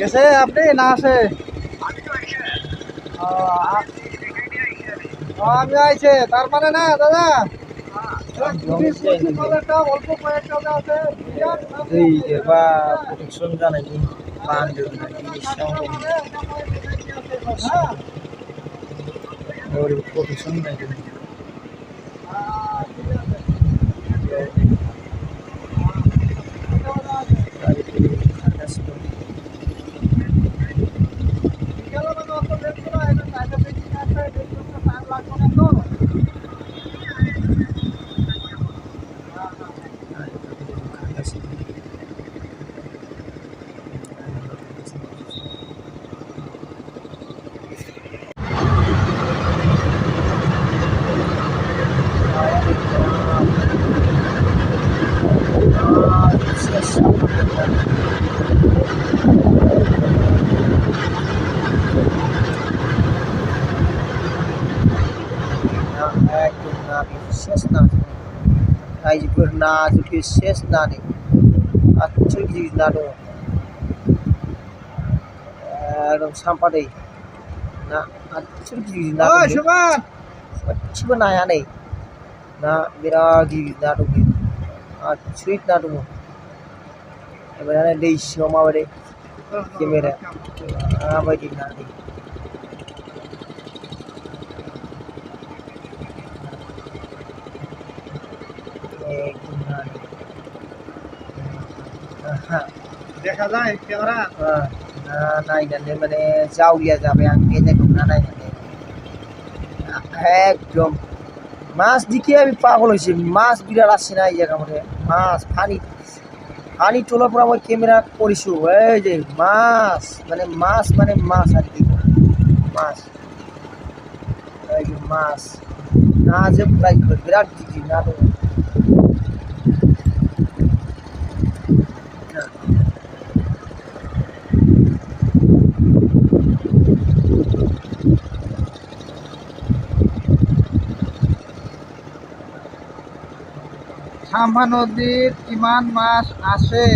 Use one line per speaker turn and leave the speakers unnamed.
গেছে আপনি না আছে? আমি আইছে তার মানে না দাদা অল্প কয়েকটা আছে
প্রোটেকশন জানাই প্রোটেকশন নাই শেষ না গাইজপুর না যদি শেষ না নেই আচ্ছা জিনিস না তো একদম সাম্পাদেই না আচ্ছা জিনিস না अच्छी बनाया नहीं ना मेरा नाटक स्वीट नाटक मैंने देश मावरे कि मेरा भाई ना
দেখা যায় ক্যামেরা
নাই জানে মানে যাওয়া যাবে আমি দেখুন না নাই একদম মাছ দেখি আমি পাগল হয়েছি মাছ বিরাট আসছে না এই জায়গা মধ্যে মাছ পানি তোলার পর আমার ক্যামেরা করিছো এই যে মাছ মানে মাছ আর কি মাছ এই যে মাছ না যে প্রায় বিরাট দিচ্ছি না তো
সাম্বা নদীত কিমান মাছ আছে?